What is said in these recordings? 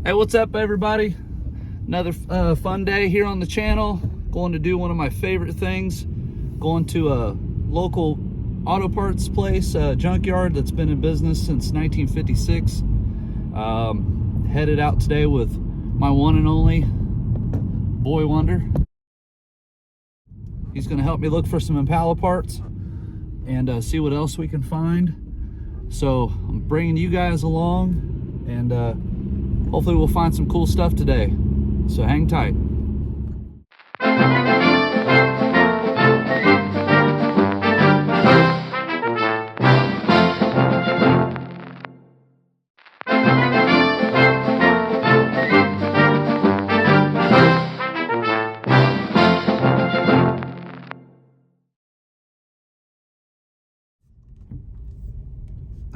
Hey, what's up everybody? Another fun day here on the channel. Going to do one of my favorite things. Going to a local auto parts place, Junkyard, that's been in business since 1956. Headed out today with my one and only boy wonder. He's going to help me look for some Impala parts and see what else we can find. So I'm bringing you guys along, and hopefully we'll find some cool stuff today. So hang tight.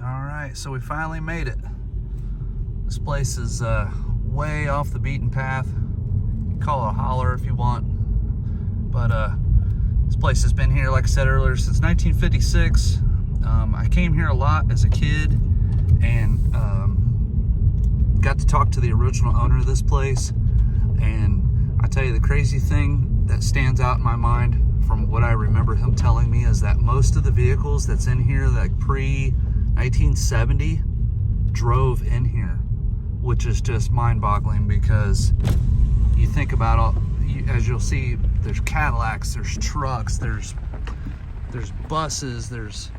All right, so we finally made it. This place is way off the beaten path. You can call it a holler if you want, but this place has been here, like I said earlier, since 1956. I came here a lot as a kid and got to talk to the original owner of this place. And I tell you, the crazy thing that stands out in my mind from what I remember him telling me is that most of the vehicles that's in here, like pre-1970, drove in here, which is just mind-boggling, because you think about all, as you'll see, there's Cadillacs, there's trucks, there's buses,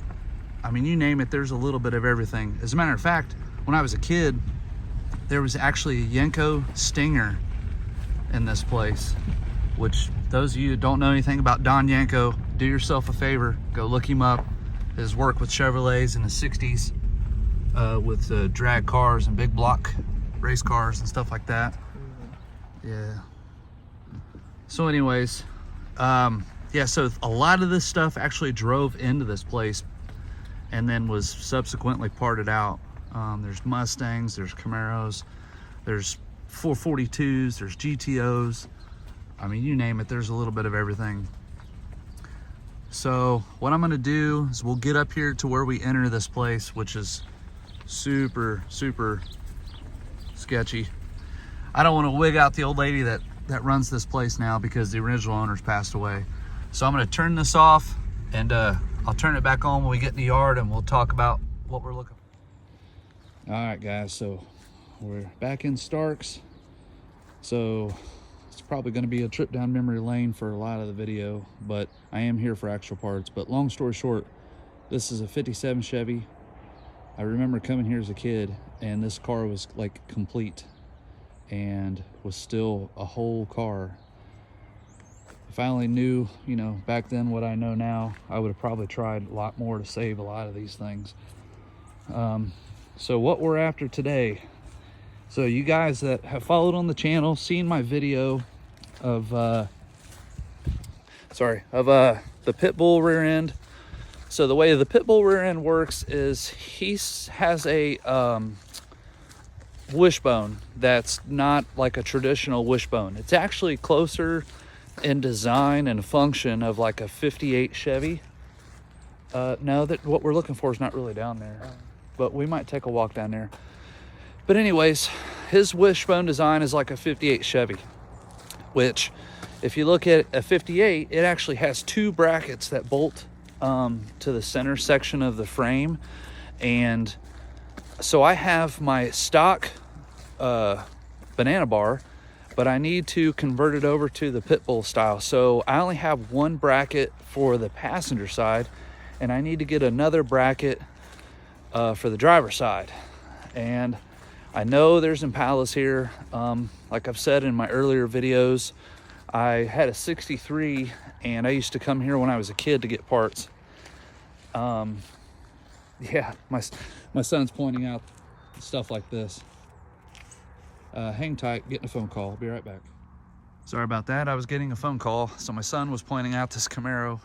I mean, you name it, there's a little bit of everything. As a matter of fact, when I was a kid, there was actually a Yenko Stinger in this place, which those of you who don't know anything about Don Yenko, do yourself a favor, go look him up. His work with Chevrolets in the 60s, with drag cars and big block race cars and stuff like that. Yeah. So anyways, yeah, so a lot of this stuff actually drove into this place and then was subsequently parted out. There's Mustangs, there's Camaros, there's 442s, there's GTOs. I mean, you name it, there's a little bit of everything. So what I'm gonna do is we'll get up here to where we enter this place, which is super sketchy. I don't want to wig out the old lady that runs this place now, because the original owner's passed away. So I'm going to turn this off, and I'll turn it back on when we get in the yard, and we'll talk about what we're looking for. All right guys, so we're back in Starks. So it's probably going to be a trip down memory lane for a lot of the video, but I am here for actual parts. But long story short, this is a 57 Chevy. I remember coming here as a kid and this car was like complete and was still a whole car. If I only knew, you know, back then what I know now, I would have probably tried a lot more to save a lot of these things. So what we're after today, so you guys that have followed on the channel, seen my video of the Pitbull rear end. So the way the Pitbull rear end works is he has a wishbone that's not like a traditional wishbone. It's actually closer in design and function of like a 58 Chevy. No, that what we're looking for is not really down there, but we might take a walk down there. But anyways, his wishbone design is like a 58 Chevy, which if you look at a 58, it actually has two brackets that bolt to the center section of the frame. And so I have my stock banana bar, but I need to convert it over to the Pitbull style. So I only have one bracket for the passenger side, and I need to get another bracket for the driver's side. And I know there's Impalas here. Like I've said in my earlier videos, I had a 63 and I used to come here when I was a kid to get parts. Yeah, my son's pointing out stuff like this. Hang tight, getting a phone call. I'll be right back. Sorry about that, I was getting a phone call. So my son was pointing out this Camaro,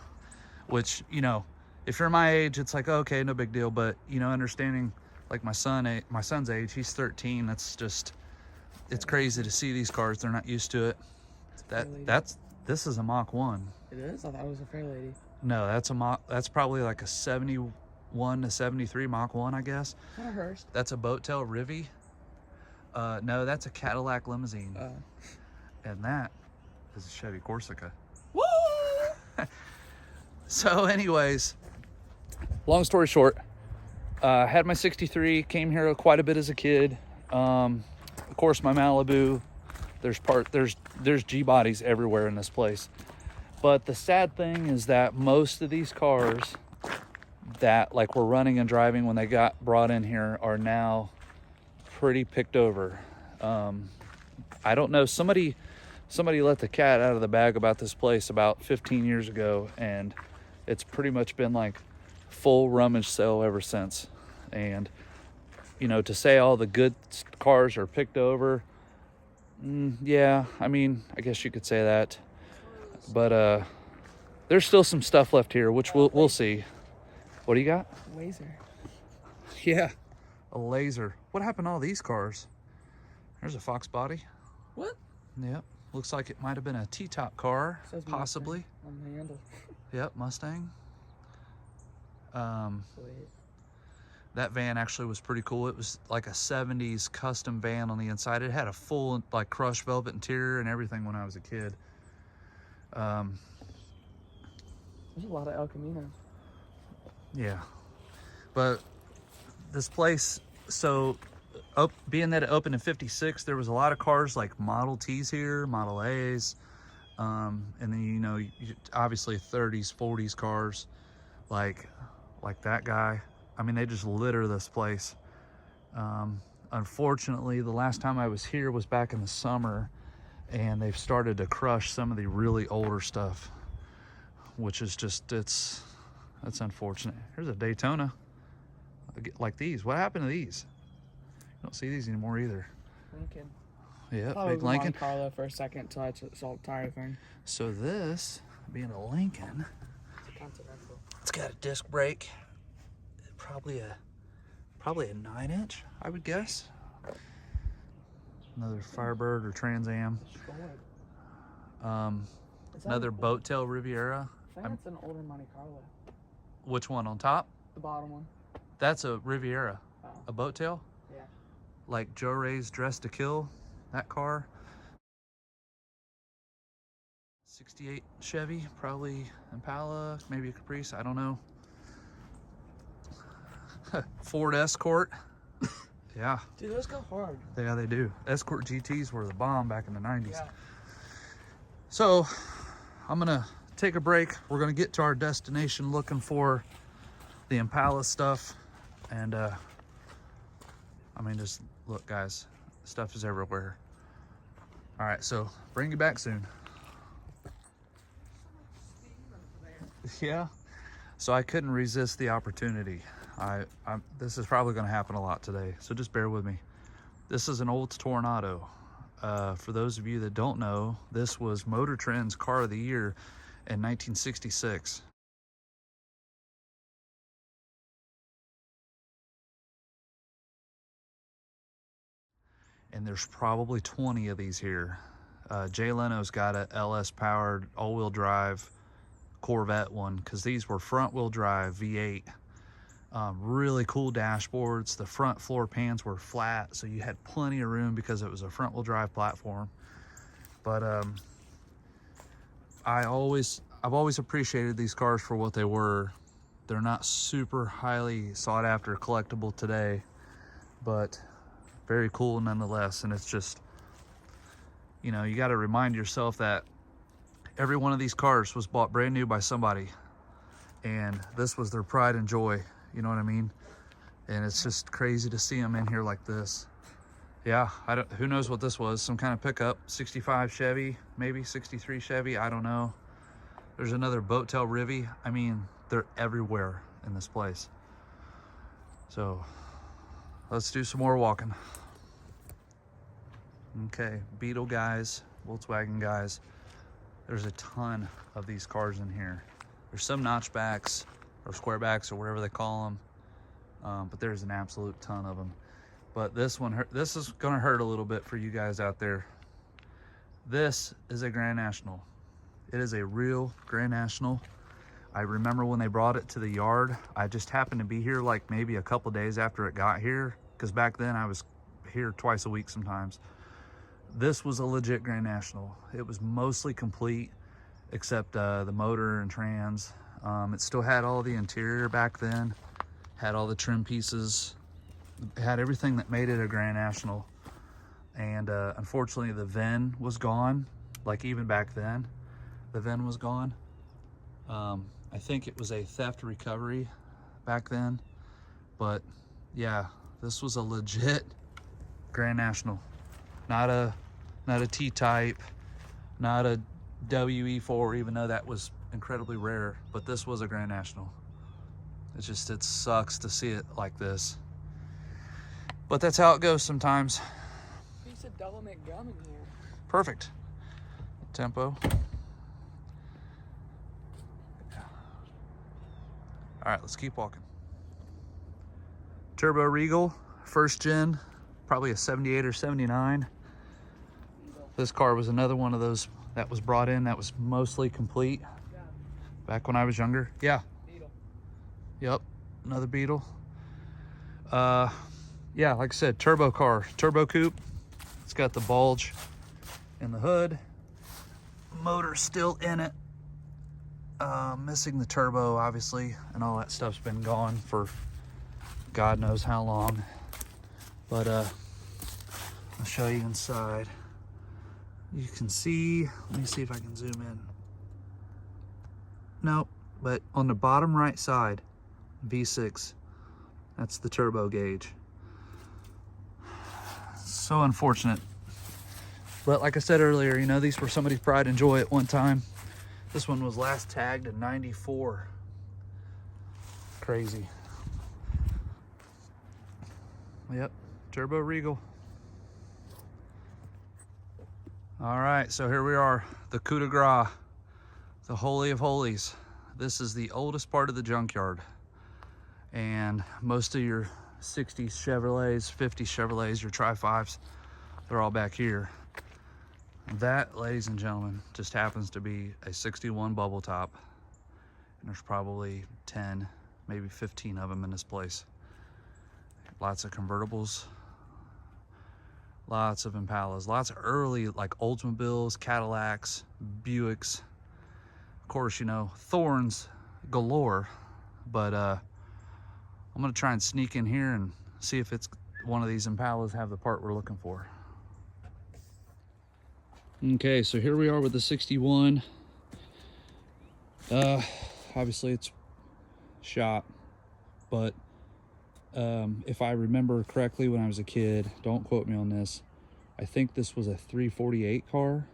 which, you know, if you're my age, it's like, okay, no big deal. But, you know, understanding like my son's age, he's 13. That's just, it's crazy to see these cars. They're not used to it. This is a Mach 1. It is? I thought it was a Fairlady. No, that's probably like a 71 to 73 Mach 1, I guess. Not a Hearst. That's a boat tail Rivy. No, that's a Cadillac limousine. Oh. And that is a Chevy Corsica. Woo! So anyways, long story short, had my 63, came here quite a bit as a kid. Of course, my Malibu, there's G-bodies everywhere in this place. But the sad thing is that most of these cars that like were running and driving when they got brought in here are now pretty picked over. I don't know, somebody let the cat out of the bag about this place about 15 years ago, and it's pretty much been like full rummage sale ever since. And you know, to say all the good cars are picked over, yeah, I mean, I guess you could say that. But there's still some stuff left here, which we'll see. What do you got? Laser. Yeah, a laser. What happened to all these cars? There's a Fox body. What? Yep. Looks like it might have been a T-top car, Says possibly. Mustang on the handle. Yep, Mustang. Sweet. That van actually was pretty cool. It was like a 70s custom van on the inside. It had a full like crushed velvet interior and everything when I was a kid. There's a lot of El Camino. Yeah, but this place, so being that it opened in 56, there was a lot of cars like Model Ts here, Model As, and then, you know, obviously 30s, 40s cars like that guy. I mean, they just litter this place. Unfortunately, the last time I was here was back in the summer, and they've started to crush some of the really older stuff, which is just, that's unfortunate. Here's a Daytona like these. What happened to these? You don't see these anymore either. Lincoln. Yeah, Oh, big Lincoln. Monte Carlo for a second until I saw the tire thing. So this, being a Lincoln, It's a Continental. it's got a disc brake. Probably a 9-inch, I would guess. Another Firebird or Trans Am. Another boat tail Riviera. I think it's an older Monte Carlo. Which one on top? The bottom one. That's a Riviera. Oh. A boat tail? Yeah. Like Joe Ray's Dress to Kill, that car. 68 Chevy, probably Impala, maybe a Caprice, I don't know. Ford Escort. Yeah. Dude, those go hard. Yeah, they do. Escort GTs were the bomb back in the 90s. Yeah. So I'm gonna take a break. We're gonna get to our destination looking for the Impala stuff. And I mean, just look, guys, stuff is everywhere. All right, so bring you back soon. Yeah. So I couldn't resist the opportunity. This is probably going to happen a lot today, so just bear with me. This is an Olds Toronado. For those of you that don't know, this was Motor Trend's Car of the Year in 1966. And there's probably 20 of these here. Jay Leno's got a LS powered all-wheel drive Corvette one, because these were front-wheel drive V8. Really cool dashboards. The front floor pans were flat, so you had plenty of room because it was a front-wheel drive platform. But I've always appreciated these cars for what they were. They're not super highly sought after collectible today, but very cool nonetheless. And it's just, you know, you got to remind yourself that every one of these cars was bought brand new by somebody, and this was their pride and joy. You know what I mean? And it's just crazy to see them in here like this. Yeah, who knows what this was? Some kind of pickup, 65 Chevy, maybe 63 Chevy, I don't know. There's another boat tail Rivy. I mean, they're everywhere in this place. So let's do some more walking. Okay, Beetle guys, Volkswagen guys. There's a ton of these cars in here. There's some notchbacks or squarebacks or whatever they call them, but there's an absolute ton of them. But this is gonna hurt a little bit for you guys out there. This is a Grand National. It is a real Grand National. I remember when they brought it to the yard. I just happened to be here like maybe a couple days after it got here, because back then I was here twice a week sometimes. This was a legit Grand National. It was mostly complete except the motor and trans. It still had all the interior back then, had all the trim pieces, had everything that made it a Grand National. And unfortunately the VIN was gone. Like even back then, the VIN was gone. I think it was a theft recovery back then, but yeah, this was a legit Grand National. Not a T-type, not a WE4, even though that was incredibly rare, but this was a Grand National. It's just, it sucks to see it like this, but that's how it goes sometimes. Piece of Delament gum in here. Perfect. Tempo. All right, let's keep walking. Turbo Regal, first gen, probably a 78 or 79. This car was another one of those that was brought in that was mostly complete back when I was younger. Yeah. Beetle. Yep, another Beetle. Yeah, like I said, turbo car, turbo coupe. It's got the bulge in the hood. Motor still in it. Missing the turbo, obviously, and all that stuff's been gone for God knows how long. But I'll show you inside. You can see, let me see if I can zoom in. Nope, but on the bottom right side, V6, that's the turbo gauge. So unfortunate. But like I said earlier, you know, these were somebody's pride and joy at one time. This one was last tagged in '94. Crazy. Yep, Turbo Regal. All right, so here we are, the coup de grace, the Holy of Holies. This is the oldest part of the junkyard. And most of your 60s Chevrolets, 50s Chevrolets, your Tri-5s, they're all back here. That, ladies and gentlemen, just happens to be a 61 bubble top. And there's probably 10, maybe 15 of them in this place. Lots of convertibles, lots of Impalas, lots of early like Oldsmobiles, Cadillacs, Buicks. Of course, you know, Thorns galore, but I'm gonna try and sneak in here and see if it's one of these Impalas have the part we're looking for. Okay, so here we are with the 61. Obviously it's shot, but if I remember correctly when I was a kid, don't quote me on this, I think this was a 348 car,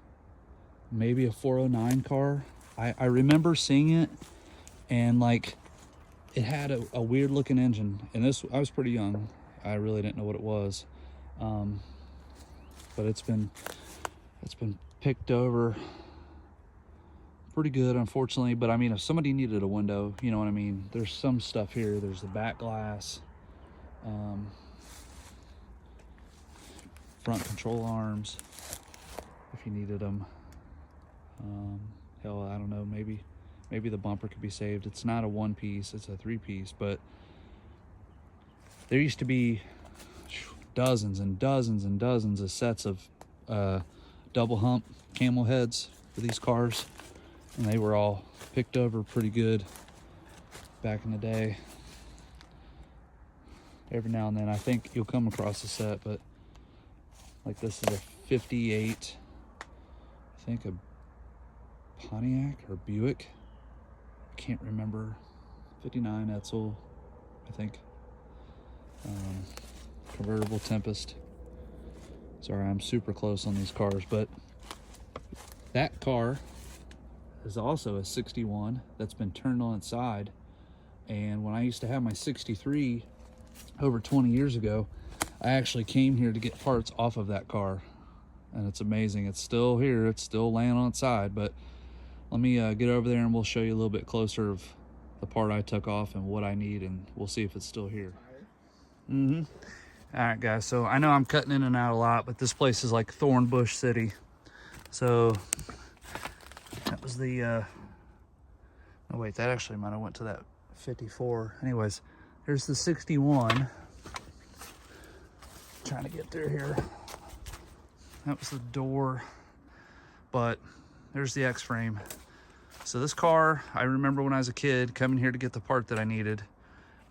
maybe a 409 car. I remember seeing it, and like it had a weird looking engine, and this, I was pretty young, I really didn't know what it was, but it's been picked over pretty good, unfortunately. But I mean, if somebody needed a window, you know what I mean, there's some stuff here. There's the back glass, front control arms if you needed them. Hell, I don't know, maybe the bumper could be saved. It's not a one piece, it's a three piece, but there used to be dozens and dozens and dozens of sets of double hump camel heads for these cars, and they were all picked over pretty good back in the day. Every now and then I think you'll come across a set, but like this is a 58, I think a Pontiac or Buick, I can't remember, 59 Edsel, I think. Convertible Tempest. Sorry, I'm super close on these cars, but that car is also a 61 that's been turned on its side. And when I used to have my 63 over 20 years ago, I actually came here to get parts off of that car, and it's amazing. It's still here, it's still laying on its side, but let me get over there and we'll show you a little bit closer of the part I took off and what I need, and we'll see if it's still here. All right, guys, so I know I'm cutting in and out a lot, but this place is like Thornbush City. So that was the oh wait, that actually might have went to that 54. Anyways, here's the 61. trying to get through here. That was the door, but there's the X-frame. So this car, I remember when I was a kid coming here to get the part that I needed,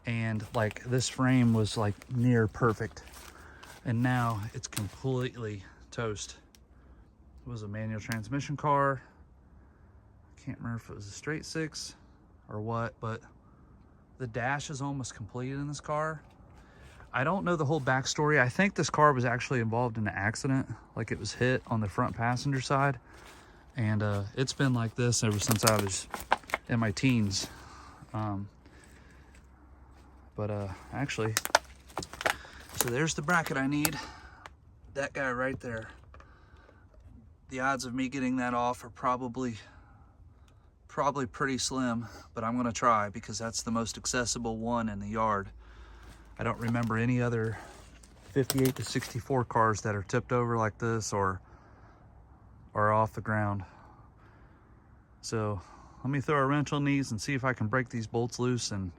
and like this frame was like near perfect, and now it's completely toast. It was a manual transmission car. Can't remember if it was a straight six or what, but the dash is almost complete in this car. I don't know the whole backstory. I think this car was actually involved in an accident, like it was hit on the front passenger side, and it's been like this ever since I was in my teens. Actually, so there's the bracket I need. That guy right there. The odds of me getting that off are probably pretty slim, but I'm gonna try because that's the most accessible one in the yard. I don't remember any other 58 to 64 cars that are tipped over like this or are off the ground. So let me throw a wrench on these and see if I can break these bolts loose and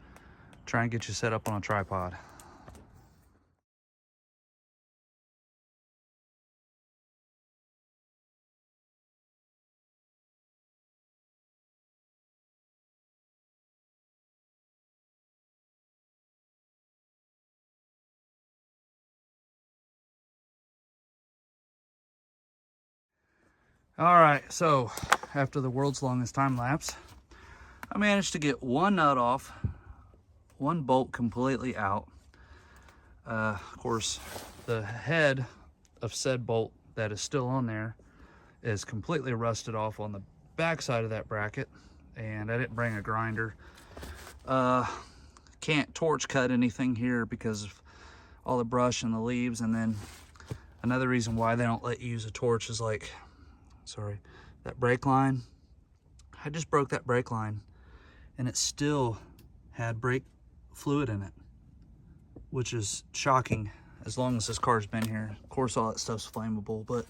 try and get you set up on a tripod. All right, so after the world's longest time lapse, I managed to get one nut off, one bolt completely out. Of course, the head of said bolt that is still on there is completely rusted off on the back side of that bracket, and I didn't bring a grinder. Can't torch cut anything here because of all the brush and the leaves, and then another reason why they don't let you use a torch is like, sorry, that brake line. I just broke that brake line and it still had brake fluid in it, which is shocking as long as this car's been here. Of course, all that stuff's flammable, but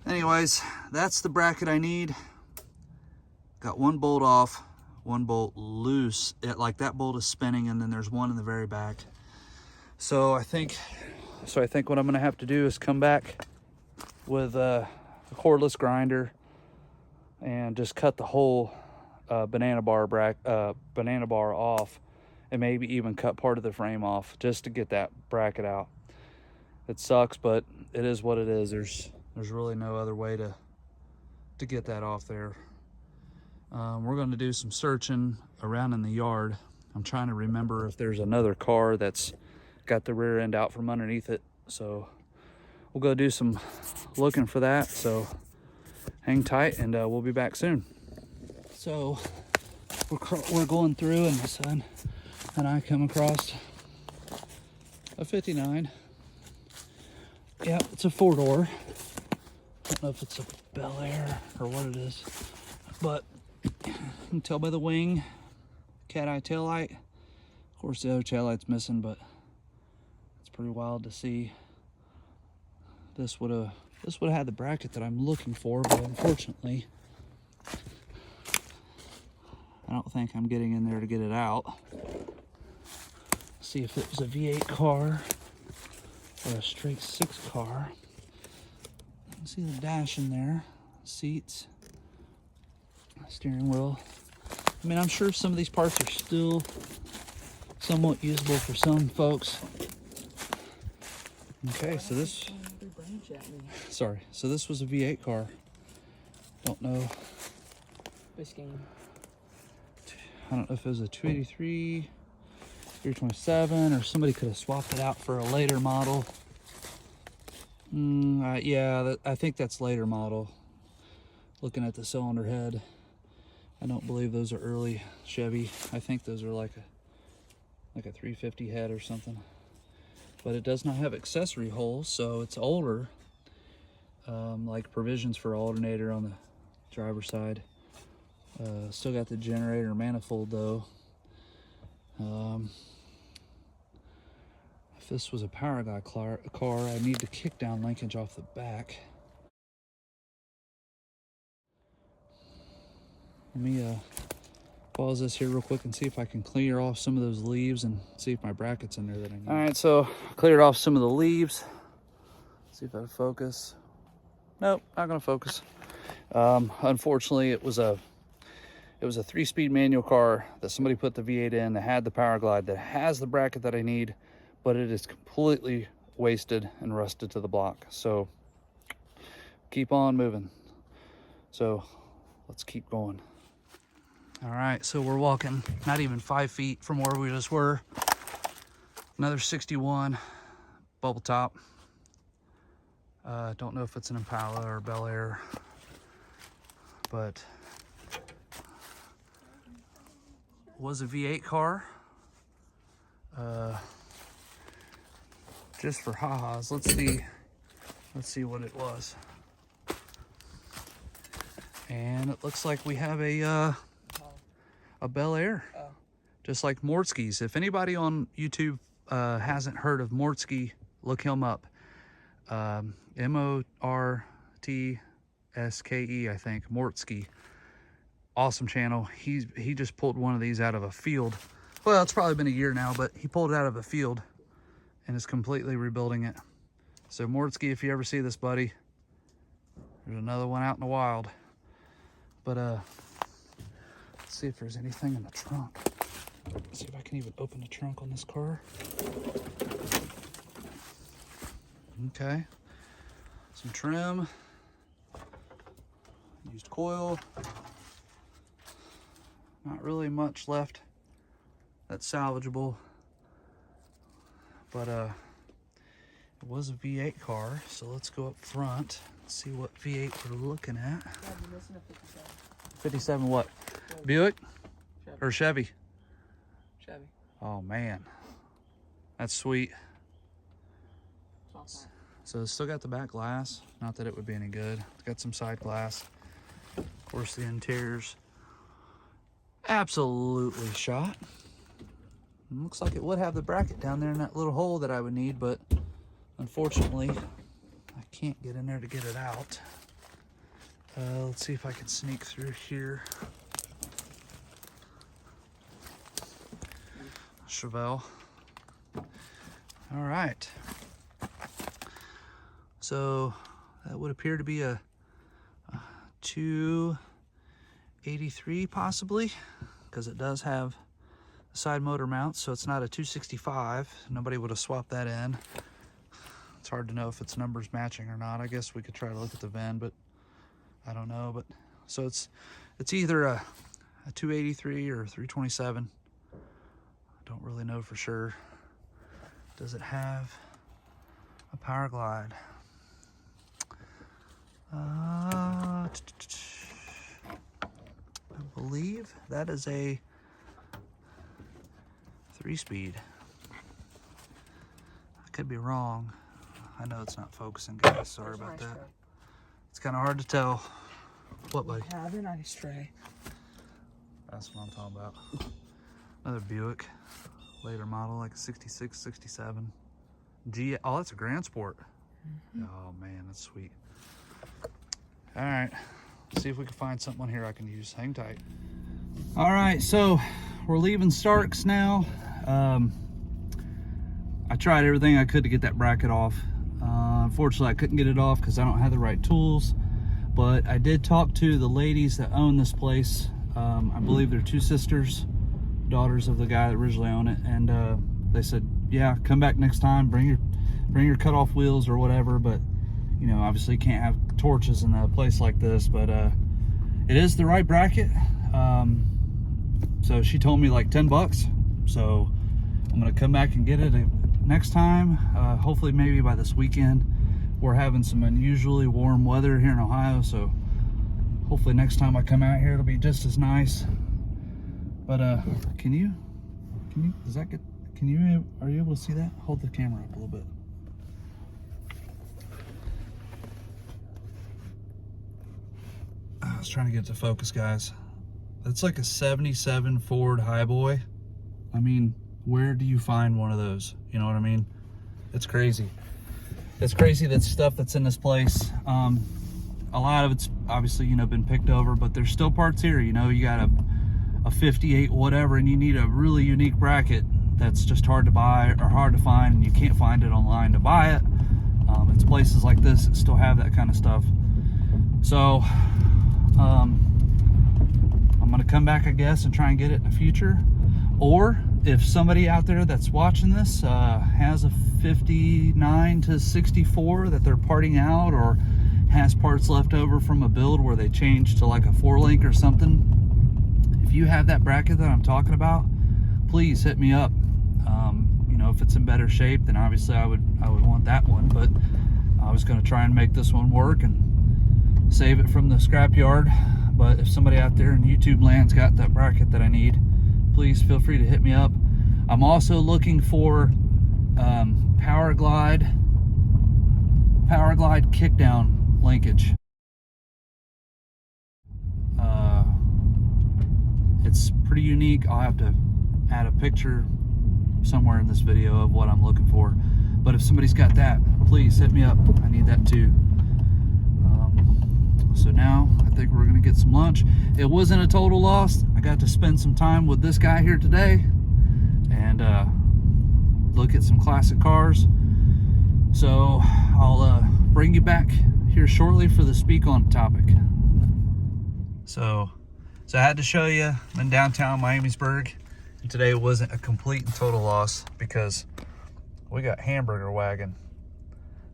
anyways, that's the bracket I need. Got one bolt off, one bolt loose. Like that bolt is spinning, and then there's one in the very back. So I think what I'm gonna have to do is come back with a cordless grinder and just cut the whole banana bar off, and maybe even cut part of the frame off just to get that bracket out. It sucks, but it is what it is. There's really no other way to get that off there. We're going to do some searching around in the yard. I'm trying to remember if there's another car that's got the rear end out from underneath it, so we'll go do some looking for that. So hang tight, and we'll be back soon. So we're going through, and my son and I come across a 59. Yeah, it's a 4-door. I don't know if it's a Bel Air or what it is, but you can tell by the wing, cat eye tail light. Of course, the other tail light's missing, but it's pretty wild to see. This would have had the bracket that I'm looking for, but unfortunately, I don't think I'm getting in there to get it out. See if it was a V8 car or a straight 6 car. You can see the dash in there, seats, steering wheel. I mean, I'm sure some of these parts are still somewhat usable for some folks. Okay, so this was a V8 car. Don't know. Biscayne. I don't know if it was a 283, 327, or somebody could have swapped it out for a later model. Yeah, I think that's later model. Looking at the cylinder head, I don't believe those are early Chevy. I think those are like a 350 head or something. But it does not have accessory holes, so it's older. Like provisions for alternator on the driver's side. Still got the generator manifold though. If this was a Power Guy car, I need the kick down linkage off the back. Let me pause this here real quick and see if I can clear off some of those leaves and see if my bracket's in there that I need. All right, so I cleared off some of the leaves. See if I focus. Nope, not gonna focus. Unfortunately, it was a 3-speed manual car that somebody put the V8 in that had the power glide, that has the bracket that I need, but it is completely wasted and rusted to the block. So keep on moving. So let's keep going. All right, so we're walking not even 5 feet from where we just were. Another 61 bubble top. Don't know if it's an Impala or Bel Air, but was a V8 car. Just for ha-has. Let's see what it was. And it looks like we have a Bel Air, just like Mortski's. If anybody on YouTube hasn't heard of Mortski, look him up. M-O-R-T-S-K-E, I think, Mortski. Awesome channel. He just pulled one of these out of a field. Well, it's probably been a year now, but he pulled it out of a field and is completely rebuilding it. So Mortski, if you ever see this, buddy, there's another one out in the wild. But let's see if there's anything in the trunk. Let's see if I can even open the trunk on this car. Okay, some trim, used coil. Not really much left that's salvageable, but it was a V8 car, so let's go up front and see what V8 we're looking at. 57 what? Chevy. Buick? Chevy. Or Chevy? Chevy. Oh man, that's sweet. So it's still got the back glass, not that it would be any good. It's got some side glass. Of course, the interior's absolutely shot. It looks like it would have the bracket down there in that little hole that I would need, but unfortunately, I can't get in there to get it out. Let's see if I can sneak through here. Chevelle. All right. So that would appear to be a 283 possibly, because it does have a side motor mount, so it's not a 265. Nobody would have swapped that in. It's hard to know if its numbers matching or not. I guess we could try to look at the VIN, but I don't know. But so it's either a 283 or a 327. I don't really know for sure. Does it have a power glide? I believe that is a 3-speed. I could be wrong. I know it's not focusing, guys. Sorry about that. It's kind of hard to tell. What, buddy? Have a nice tray. That's what I'm talking about. Another Buick. Later model, like a 66, 67. Oh, that's a Grand Sport. Oh, man, that's sweet. All right, see if we can find something on here I can use. Hang tight. All right, so we're leaving Starks now. I tried everything I could to get that bracket off. Unfortunately, I couldn't get it off because I don't have the right tools, but I did talk to the ladies that own this place. I believe they're 2 sisters, daughters of the guy that originally owned it, and they said, yeah, come back next time, bring your cut-off wheels or whatever, but you know, obviously can't have torches in a place like this, but it is the right bracket. So she told me like 10 bucks. So I'm gonna come back and get it next time. Hopefully maybe by this weekend. We're having some unusually warm weather here in Ohio, so hopefully next time I come out here it'll be just as nice. But are you able to see that? Hold the camera up a little bit. I was trying to get it to focus, guys. That's like a 77 Ford Highboy. I mean, where do you find one of those? You know what I mean? It's crazy. It's crazy that stuff that's in this place. A lot of it's obviously, you know, been picked over, but there's still parts here. You know, you got a 58 whatever, and you need a really unique bracket that's just hard to buy or hard to find, and you can't find it online to buy it, it's places like this that still have that kind of stuff. So I'm gonna come back, I guess, and try and get it in the future. Or if somebody out there that's watching this has a 59 to 64 that they're parting out, or has parts left over from a build where they changed to like a 4-link or something, if you have that bracket that I'm talking about, please hit me up. You know, if it's in better shape, then obviously I would want that one, but I was going to try and make this one work and save it from the scrapyard. But if somebody out there in YouTube land's got that bracket that I need, please feel free to hit me up. I'm also looking for Power Glide kickdown linkage. It's pretty unique. I'll have to add a picture somewhere in this video of what I'm looking for. But if somebody's got that, please hit me up. I need that too. So now I think we're gonna get some lunch. It wasn't a total loss. I got to spend some time with this guy here today and look at some classic cars. So I'll bring you back here shortly for the speak on topic. So I had to show you, I'm in downtown Miamisburg, and today wasn't a complete and total loss because we got Hamburger Wagon.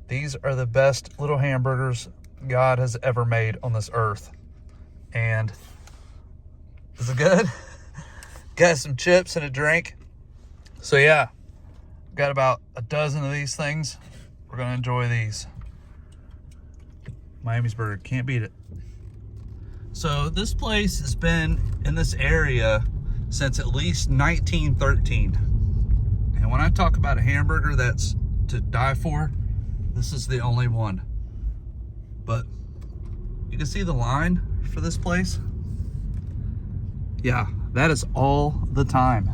These are the best little hamburgers God has ever made on this earth. And is it good? Got some chips and a drink. So yeah, got about a dozen of these things. We're gonna enjoy these. Miamisburg, can't beat it. So this place has been in this area since at least 1913. And when I talk about a hamburger that's to die for, this is the only one. But you can see the line for this place. Yeah, that is all the time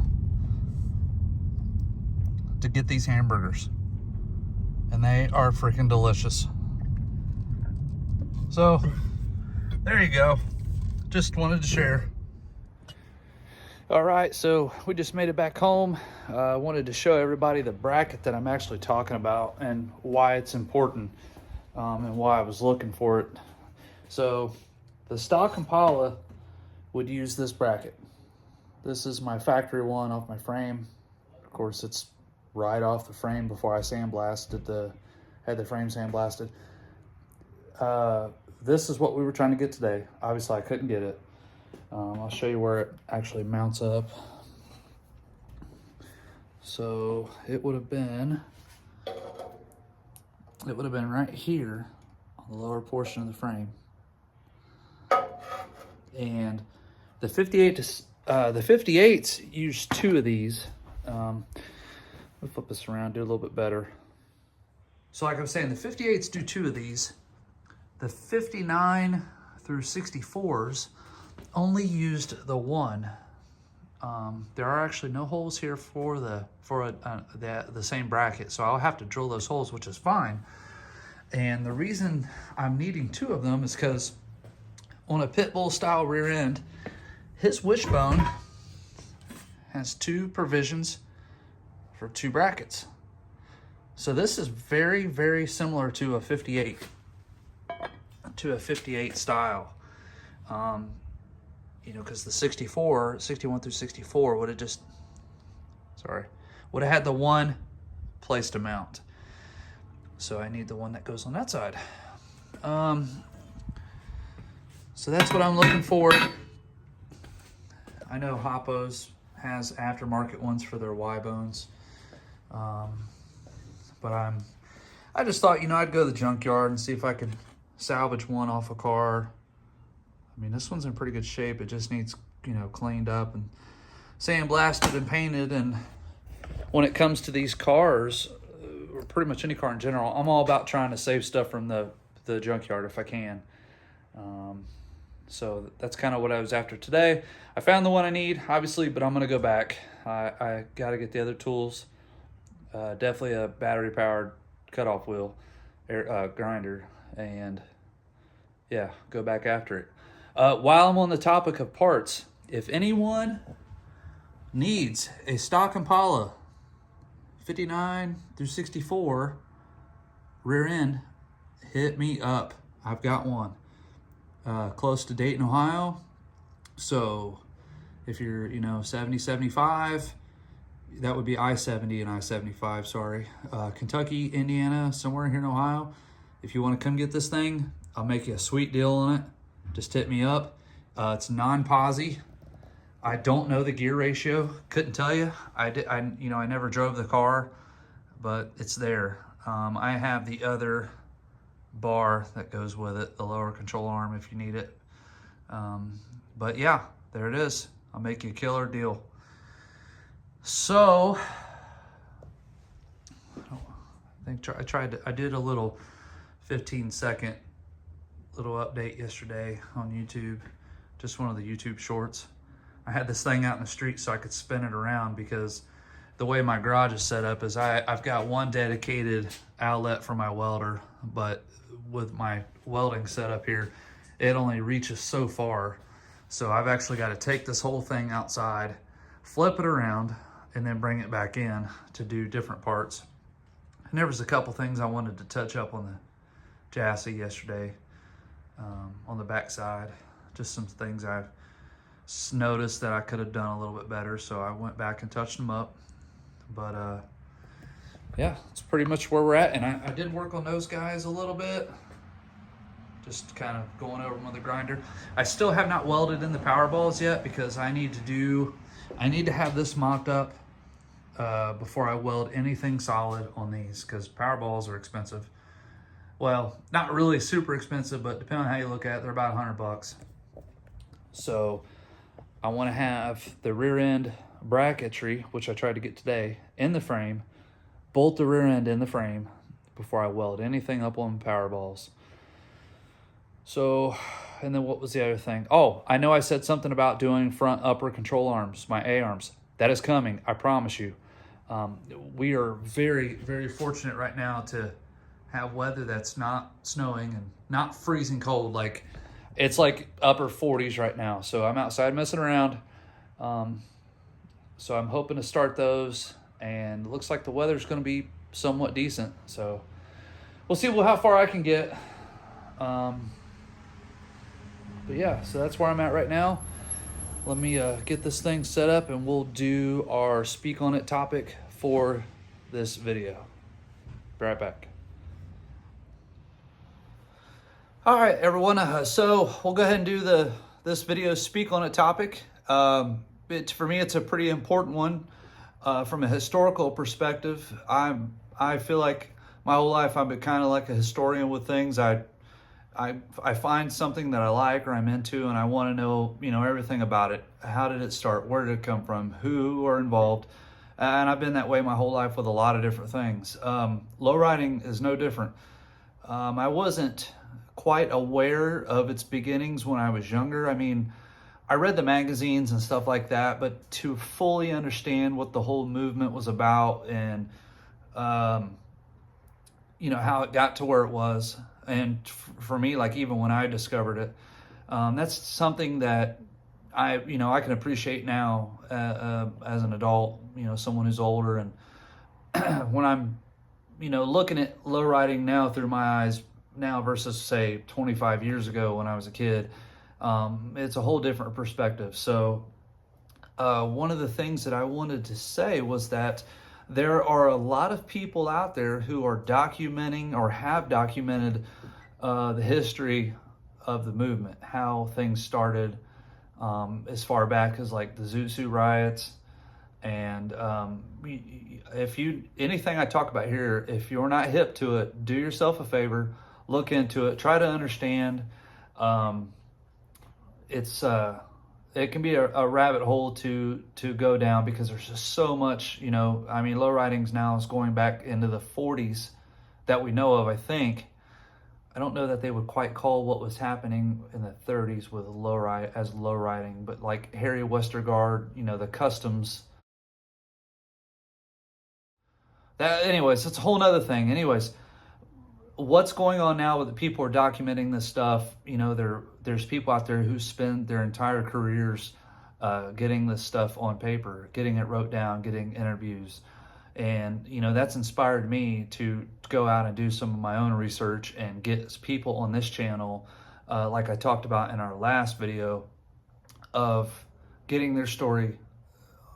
to get these hamburgers. And they are freaking delicious. So there you go. Just wanted to share. All right, so we just made it back home. I wanted to show everybody the bracket that I'm actually talking about and why it's important, and why I was looking for it. So the stock Impala would use this bracket. This is my factory one off my frame. Of course, it's right off the frame before I sandblasted had the frame sandblasted. This is what we were trying to get today. Obviously, I couldn't get it. I'll show you where it actually mounts up. So it would have been right here on the lower portion of the frame. And the 58s use 2 of these. Let me flip this around, do a little bit better. So like I was saying, the 58s do 2 of these. The 59 through 64s only used the 1. There are actually no holes here for the same bracket, so I'll have to drill those holes, which is fine. And the reason I'm needing 2 of them is because on a pit bull style rear end, his wishbone has 2 provisions for 2 brackets. So this is very, very similar to a 58 style. You know, because the 61 through 64 would have had the 1 place to mount. So I need the one that goes on that side. So that's what I'm looking for. I know Hoppo's has aftermarket ones for their Y bones. But I just thought, you know, I'd go to the junkyard and see if I could salvage one off a car. I mean, this one's in pretty good shape. It just needs, you know, cleaned up and sandblasted and painted. And when it comes to these cars, or pretty much any car in general, I'm all about trying to save stuff from the junkyard if I can. So that's kind of what I was after today. I found the one I need, obviously, but I'm going to go back. I got to get the other tools. Definitely a battery-powered cutoff wheel grinder, and yeah, go back after it. While I'm on the topic of parts, if anyone needs a stock Impala 59 through 64 rear end, hit me up. I've got one close to Dayton, Ohio. So if you're 70, 75, that would be I-70 and I-75, sorry. Kentucky, Indiana, somewhere here in Ohio. If you want to come get this thing, I'll make you a sweet deal on it. Just hit me up. It's non-posi. I don't know the gear ratio. Couldn't tell you. I never drove the car, but it's there. I have the other bar that goes with it, the lower control arm if you need it. But yeah, there it is. I'll make you a killer deal. So, I did a little 15-second little update yesterday on YouTube, just one of the YouTube shorts. I had this thing out in the street so I could spin it around, because the way my garage is set up is I've got one dedicated outlet for my welder, but with my welding setup here, it only reaches so far. So I've actually got to take this whole thing outside, flip it around, and then bring it back in to do different parts. And there was a couple things I wanted to touch up on the chassis yesterday, on the back side. Just some things I've noticed that I could have done a little bit better, so I went back and touched them up. But yeah, that's pretty much where we're at. And I did work on those guys a little bit, just kind of going over them with the grinder. I still have not welded in the power balls yet, because I need to have this mocked up before I weld anything solid on these, because power balls are expensive. Well, not really super expensive, but depending on how you look at it, they're about $100. So I want to have the rear end bracketry, which I tried to get today, in the frame, bolt the rear end in the frame before I weld anything up on power balls. So, and then what was the other thing? Oh, I know I said something about doing front upper control arms, my A-arms. That is coming, I promise you. We are very, very fortunate right now to have weather that's not snowing and not freezing cold. Like, it's like upper 40s right now. So I'm outside messing around. So I'm hoping to start those, and it looks like the weather's going to be somewhat decent. So we'll see how far I can get. But yeah, so that's where I'm at right now. Let me get this thing set up, and we'll do our speak on it topic for this video. Be right back. All right, everyone. So we'll go ahead and do this video speak on it topic. For me, it's a pretty important one from a historical perspective. I feel like my whole life I've been kind of like a historian with things. I find something that I like or I'm into, and I want to know, everything about it. How did it start? Where did it come from? Who are involved? And I've been that way my whole life with a lot of different things. Lowriding is no different. I wasn't quite aware of its beginnings when I was younger. I mean, I read the magazines and stuff like that, but to fully understand what the whole movement was about and, how it got to where it was. And for me, like even when I discovered it, that's something that I can appreciate now as an adult, someone who's older. And when I'm, looking at lowriding now through my eyes now versus say 25 years ago when I was a kid, it's a whole different perspective. So one of the things that I wanted to say was that there are a lot of people out there who are documenting or have documented the history of the movement, how things started as far back as like the Zoot Suit riots. And anything I talk about here, if you're not hip to it, do yourself a favor, look into it, try to understand. It can be a rabbit hole to go down, because there's just so much, lowridings now is going back into the 40s that we know of, I think. I don't know that they would quite call what was happening in the 30s with lowriding, but like Harry Westergaard, the customs. Anyways, it's a whole nother thing. Anyways, what's going on now with the people who are documenting this stuff? There's people out there who spend their entire careers getting this stuff on paper, getting it wrote down, getting interviews. And, you know, that's inspired me to go out and do some of my own research and get people on this channel, like I talked about in our last video, of getting their story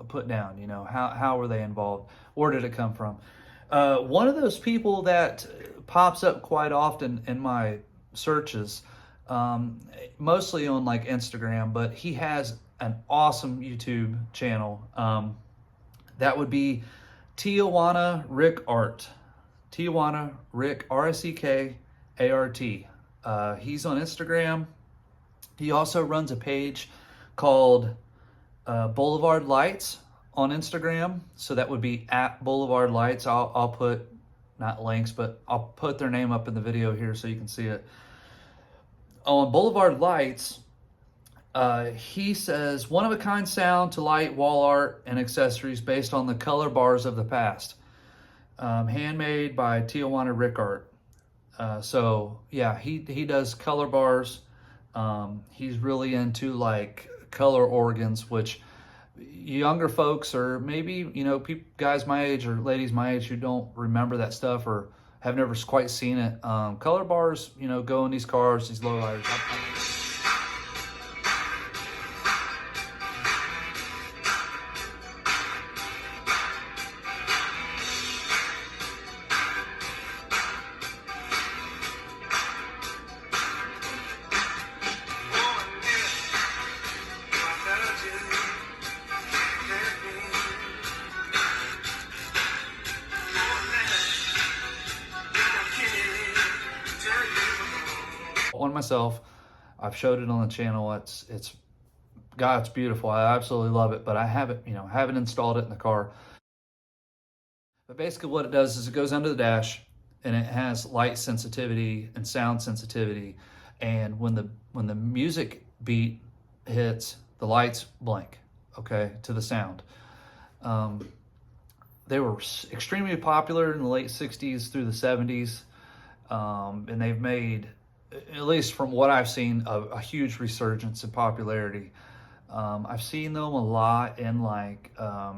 put down. You know, how were they involved? Where did it come from? One of those people that pops up quite often in my searches, mostly on like Instagram, but he has an awesome YouTube channel. That would be Tijuana Rick Art. Tijuana Rick, R-I-C-K-A-R-T. He's on Instagram. He also runs a page called Boulevard Lights on Instagram. So that would be at Boulevard Lights. I'll put, not links, but I'll put their name up in the video here so you can see it. On Boulevard Lights, he says, one-of-a-kind sound to light wall art and accessories based on the color bars of the past. Handmade by Tijuana Rick Art. So yeah, he does color bars. He's really into like color organs, which younger folks, or maybe, you know, guys my age or ladies my age who don't remember that stuff or have never quite seen it. Color bars, you know, go in these cars, these lowriders. On myself, I've showed it on the channel. It's God, it's beautiful. I absolutely love it, but I haven't installed it in the car. But basically what it does is it goes under the dash and it has light sensitivity and sound sensitivity, and when the music beat hits, the lights blink, okay, to the sound. They were extremely popular in the late 60s through the 70s, and they've made, at least from what I've seen, a huge resurgence in popularity. I've seen them a lot in like, how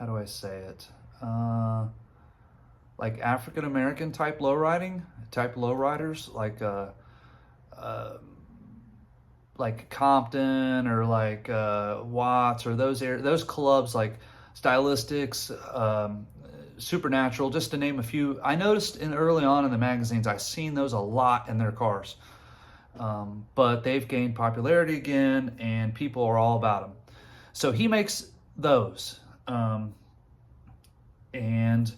do I say it? Like African-American type lowriders, like Compton or like Watts, or those clubs like Stylistics, Supernatural, just to name a few. I noticed early on in the magazines, I've seen those a lot in their cars. But they've gained popularity again, and people are all about them. So he makes those. And on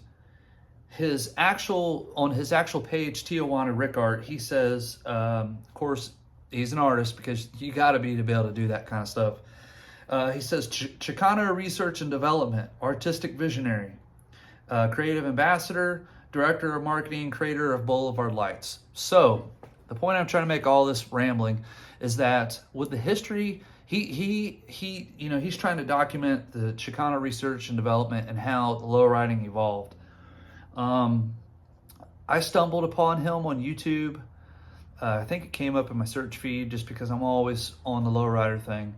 his actual page, Tijuana Rick Art, he says, of course, he's an artist because you got to be able to do that kind of stuff. He says, Chicano Research and Development, Artistic Visionary, Creative Ambassador, Director of Marketing, Creator of Boulevard Lights. So the point I'm trying to make all this rambling is that with the history, he's trying to document the Chicano Research and Development and how the lowriding evolved. I stumbled upon him on YouTube. I think it came up in my search feed just because I'm always on the lowrider thing.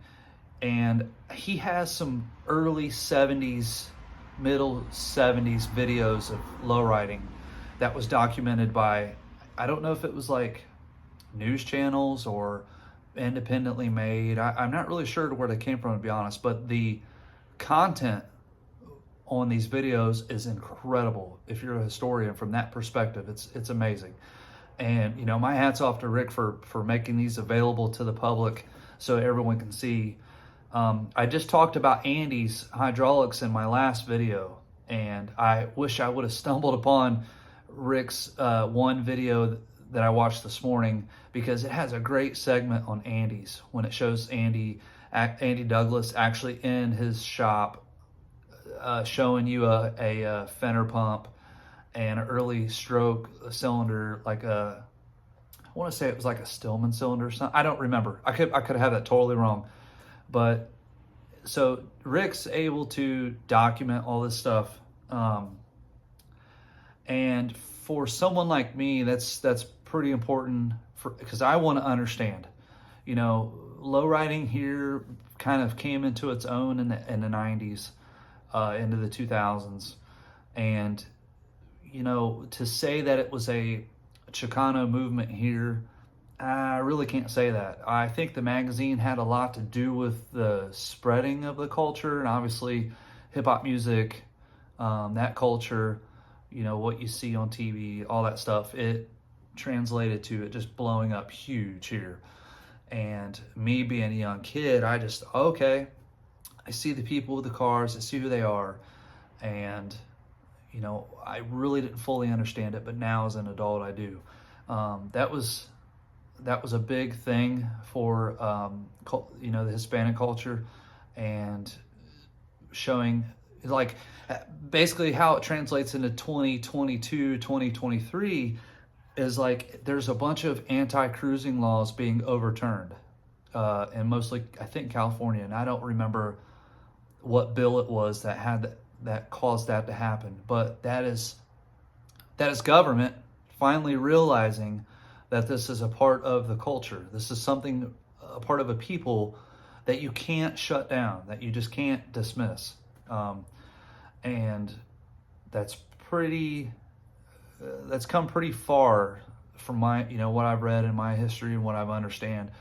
And he has some early 70s, middle 70s videos of lowriding that was documented by, I don't know if it was like news channels or independently made. I'm not really sure where they came from, to be honest, but the content on these videos is incredible. If you're a historian from that perspective, it's amazing. And, you know, my hat's off to Rick for making these available to the public so everyone can see. I just talked about Andy's hydraulics in my last video, and I wish I would have stumbled upon Rick's one video that I watched this morning, because it has a great segment on Andy's when it shows Andy Douglas actually in his shop, showing you a fender pump and an early stroke cylinder, like I want to say it was like a Stillman cylinder or something. I don't remember. I could have that totally wrong. But so Rick's able to document all this stuff. And for someone like me, that's pretty important, because I want to understand, you know, low riding here kind of came into its own in the 90s, into the 2000s. And, you know, to say that it was a Chicano movement here, I really can't say that. I think the magazine had a lot to do with the spreading of the culture, and obviously hip-hop music, that culture, you know, what you see on TV, all that stuff, it translated to it just blowing up huge here. And me being a young kid, I just, okay, I see the people with the cars, I see who they are, and, you know, I really didn't fully understand it, but now as an adult, I do. That was a big thing for, you know, the Hispanic culture, and showing, like, basically how it translates into 2022, 2023 is like there's a bunch of anti-cruising laws being overturned, and mostly I think California, and I don't remember what bill it was that caused that to happen, but that is government finally realizing that this is a part of the culture. This is something, a part of a people that you can't shut down, that you just can't dismiss. And that's come pretty far from my, you know, what I've read in my history and what I've understand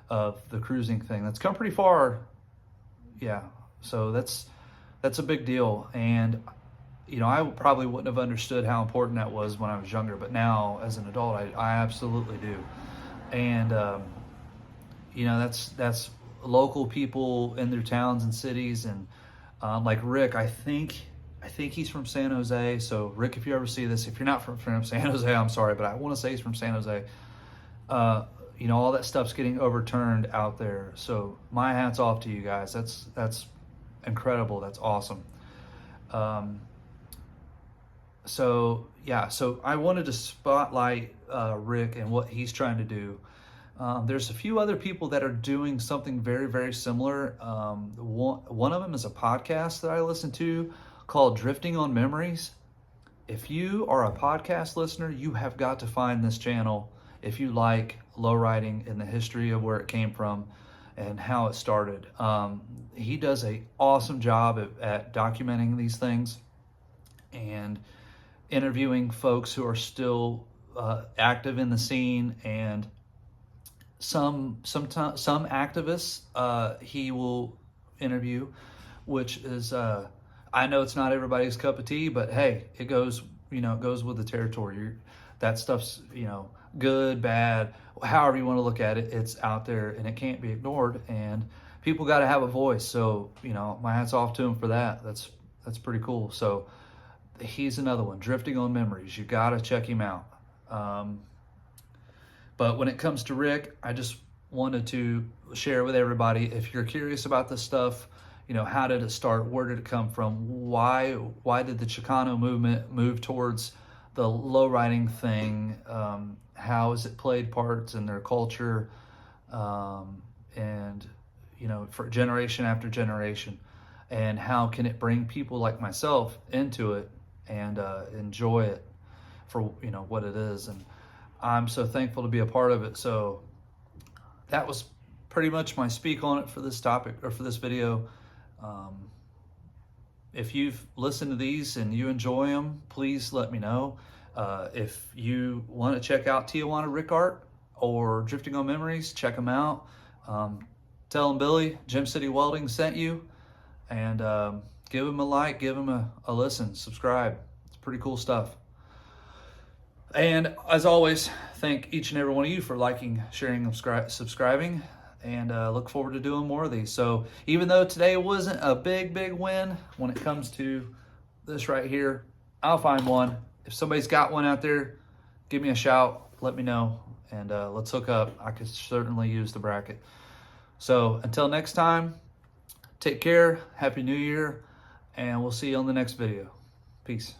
of the cruising thing. That's come pretty far. Yeah. So that's a big deal. And, you know, I probably wouldn't have understood how important that was when I was younger, but now as an adult, I absolutely do. And, you know, that's local people in their towns and cities. And, like Rick, I think he's from San Jose. So Rick, if you ever see this, if you're not from San Jose, I'm sorry, but I want to say he's from San Jose. You know, all that stuff's getting overturned out there. So my hat's off to you guys. That's incredible. That's awesome. So yeah, so I wanted to spotlight Rick and what he's trying to do. There's a few other people that are doing something very, very similar. One of them is a podcast that I listen to called Drifting on Memories. If you are a podcast listener, you have got to find this channel if you like lowriding and the history of where it came from and how it started. He does an awesome job at documenting these things and interviewing folks who are still active in the scene, and some activists he will interview, which is I know it's not everybody's cup of tea, but hey, it goes with the territory. That stuff's, you know, good, bad, however you want to look at it, it's out there and it can't be ignored, and people got to have a voice. So, you know, my hat's off to him for that. That's pretty cool. So he's another one, Drifting on Memories. You got to check him out. But when it comes to Rick, I just wanted to share with everybody, if you're curious about this stuff, you know, how did it start? Where did it come from? Why did the Chicano movement move towards the lowriding thing? How has it played parts in their culture? And, you know, for generation after generation, and how can it bring people like myself into it and enjoy it for, you know, what it is. And I'm so thankful to be a part of it. So that was pretty much my speak on it for this topic, or for this video. If you've listened to these and you enjoy them, please let me know. If you want to check out Tijuana Rick Art or Drifting on Memories, check them out. Tell them Billy, Gem City Welding sent you, and give them a like, give them a listen, subscribe. It's pretty cool stuff. And as always, thank each and every one of you for liking, sharing, and subscribing, and look forward to doing more of these. So even though today wasn't a big win when it comes to this right here, I'll find one. If somebody's got one out there, give me a shout, let me know, and let's hook up. I could certainly use the bracket. So until next time, take care, Happy New Year, and we'll see you on the next video. Peace.